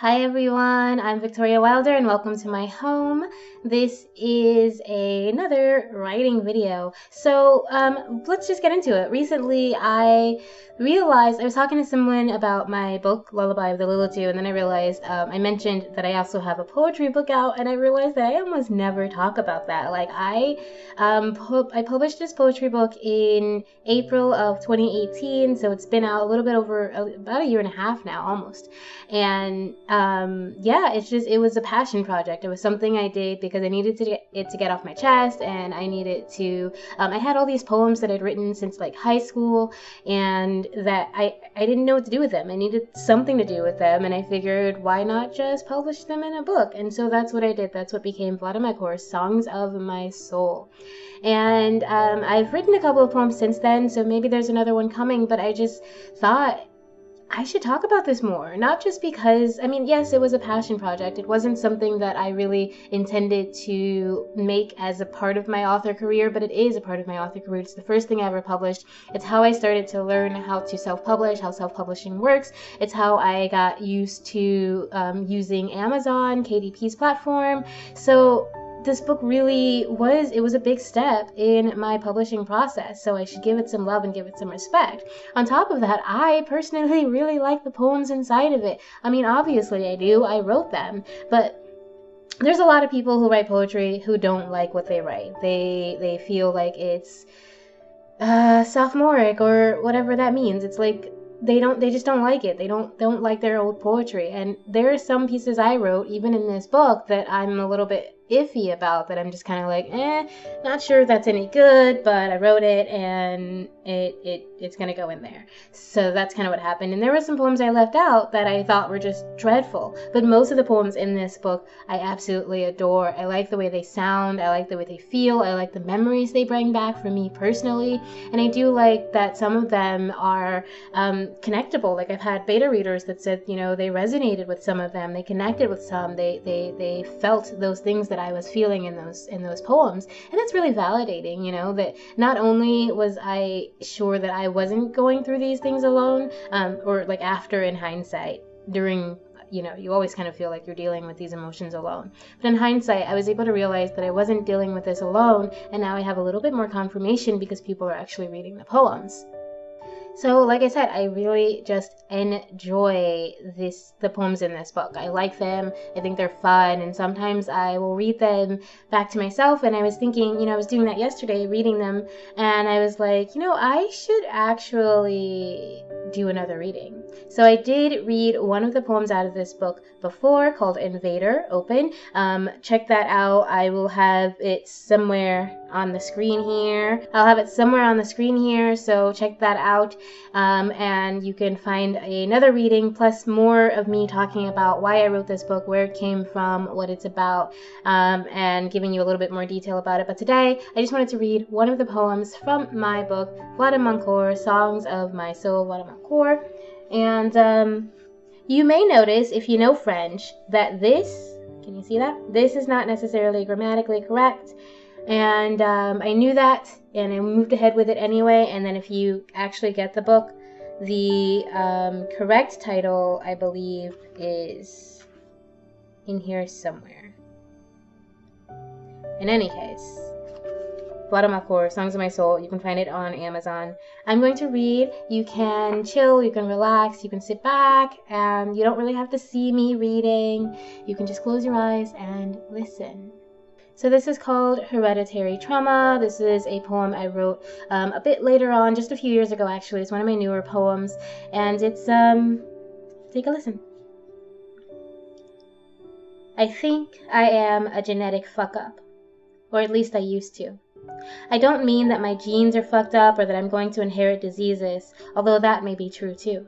Hi everyone, I'm Victoria Wilder and welcome to my home. This is another writing video. So let's just get into it. Recently I realized I was talking to someone about my book Lullaby of the Lilitude, and then I realized I mentioned that I also have a poetry book out, and I realized that I almost never talk about that. Like I published this poetry book in April of 2018, so it's been out a little bit over about a year and a half now, almost. And yeah, it was a passion project. It was something I did because I needed to get off my chest, and I needed to I had all these poems that I'd written since like high school, and that I didn't know what to do with them. I needed something to do with them, and I figured, why not just publish them in a book? And so that's what I did. That's what became Vladimir Songs of My Soul. And I've written a couple of poems since then, so maybe there's another one coming, but I just thought I should talk about this more. Not just because, I mean, yes, it was a passion project. It wasn't something that I really intended to make as a part of my author career, but it is a part of my author career. It's the first thing I ever published. It's how I started to learn how to self-publish, how self-publishing works. It's how I got used to using Amazon, KDP's platform. So this book really was a big step in my publishing process, so I should give it some love and give it some respect. On top of that, I personally really like the poems inside of it. I mean, obviously I do, I wrote them, but there's a lot of people who write poetry who don't like what they write. They feel like it's sophomoric or whatever that means. It's like they just don't like it. They don't like their old poetry. And there are some pieces I wrote, even in this book, that I'm a little bit iffy about, that I'm just kind of like, not sure if that's any good, but I wrote it and it's gonna go in there. So that's kind of what happened. And there were some poems I left out that I thought were just dreadful, but most of the poems in this book I absolutely adore. I like the way they sound, I like the way they feel, I like the memories they bring back for me personally, and I do like that some of them are connectable. Like I've had beta readers that said, you know, they resonated with some of them, they connected with some, they felt those things that I was feeling in those poems. And that's really validating, you know, that not only was I sure that I wasn't going through these things alone, or like after in hindsight, during, you know, you always kind of feel like you're dealing with these emotions alone. But in hindsight, I was able to realize that I wasn't dealing with this alone, and now I have a little bit more confirmation because people are actually reading the poems. So like I said, I really just enjoy the poems in this book. I like them, I think they're fun, and sometimes I will read them back to myself. And I was thinking, you know, I was doing that yesterday, reading them, and I was like, you know, I should actually do another reading. So I did read one of the poems out of this book before, called Invader, Open. Check that out. I will have it somewhere on the screen here. I'll have it somewhere on the screen here, so check that out. And you can find another reading plus more of me talking about why I wrote this book, where it came from, what it's about, and giving you a little bit more detail about it. But today I just wanted to read one of the poems from my book, Vladimir Songs of My Soul, Vladimir. And you may notice, if you know French, that this, can you see that? This is not necessarily grammatically correct. And I knew that, and I moved ahead with it anyway. And then if you actually get the book, the correct title, I believe, is in here somewhere. In any case, Vladimir, Songs of My Soul, you can find it on Amazon. I'm going to read. You can chill, you can relax, you can sit back, and you don't really have to see me reading. You can just close your eyes and listen. So this is called Hereditary Trauma. This is a poem I wrote a bit later on, just a few years ago actually. It's one of my newer poems, and it's, take a listen. I think I am a genetic fuck-up, or at least I used to. I don't mean that my genes are fucked up or that I'm going to inherit diseases, although that may be true too.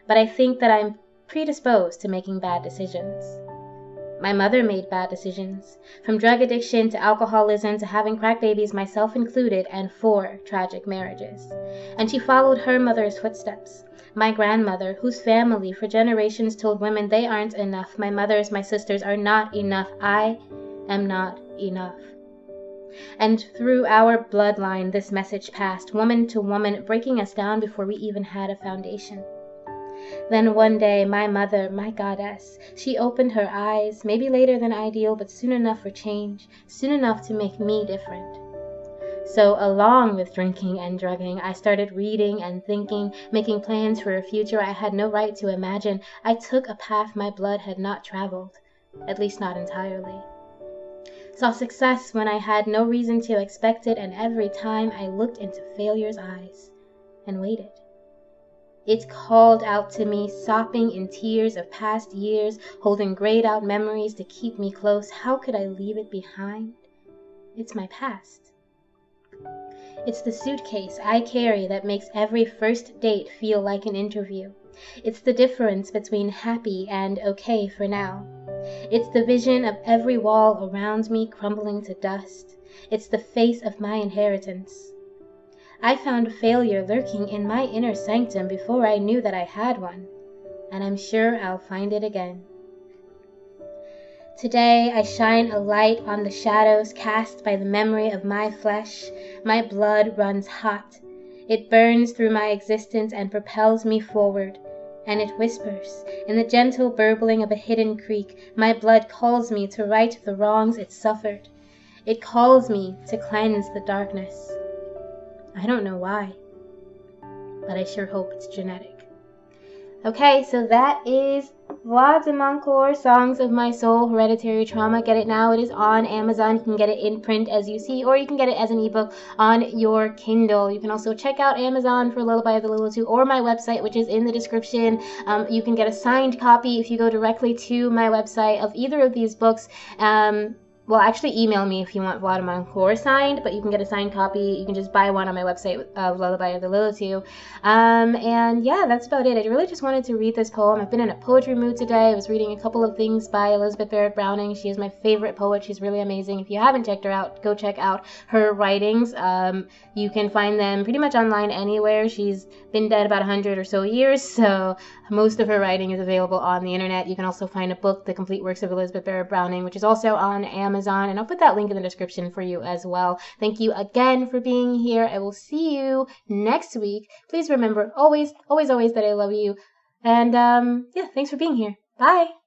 But I think that I'm predisposed to making bad decisions. My mother made bad decisions, from drug addiction to alcoholism to having crack babies, myself included, and 4 tragic marriages. And she followed her mother's footsteps. My grandmother, whose family for generations told women they aren't enough, my mothers, my sisters are not enough. I am not enough. And through our bloodline this message passed, woman to woman, breaking us down before we even had a foundation. Then one day, my mother, my goddess, she opened her eyes, maybe later than ideal, but soon enough for change, soon enough to make me different. So along with drinking and drugging, I started reading and thinking, making plans for a future I had no right to imagine. I took a path my blood had not traveled, at least not entirely. Saw success when I had no reason to expect it, and every time I looked into failure's eyes and waited. It called out to me, sopping in tears of past years, holding grayed out memories to keep me close. How could I leave it behind? It's my past. It's the suitcase I carry that makes every first date feel like an interview. It's the difference between happy and okay for now. It's the vision of every wall around me crumbling to dust. It's the face of my inheritance. I found failure lurking in my inner sanctum before I knew that I had one, and I'm sure I'll find it again. Today I shine a light on the shadows cast by the memory of my flesh. My blood runs hot. It burns through my existence and propels me forward. And it whispers, in the gentle burbling of a hidden creek, my blood calls me to right the wrongs it suffered. It calls me to cleanse the darkness. I don't know why, but I sure hope it's genetic. Okay, so that is Voix de mon Corps, Songs of My Soul, Hereditary Trauma. Get it now. It is on Amazon. You can get it in print as you see, or you can get it as an ebook on your Kindle. You can also check out Amazon for Lullaby of the Little Two, or my website, which is in the description. You can get a signed copy if you go directly to my website of either of these books. Well, actually email me if you want Voix de mon Corps signed, but you can get a signed copy. You can just buy one on my website of Lullaby of the Little Two. And yeah, that's about it. I really just wanted to read this poem. I've been in a poetry mood today. I was reading a couple of things by Elizabeth Barrett Browning. She is my favorite poet. She's really amazing. If you haven't checked her out, go check out her writings. You can find them pretty much online anywhere. She's been dead about 100 or so years, so most of her writing is available on the internet. You can also find a book, The Complete Works of Elizabeth Barrett Browning, which is also on Amazon, and I'll put that link in the description for you as well. Thank you again for being here. I will see you next week. Please remember always that I love you. And yeah, thanks for being here. Bye.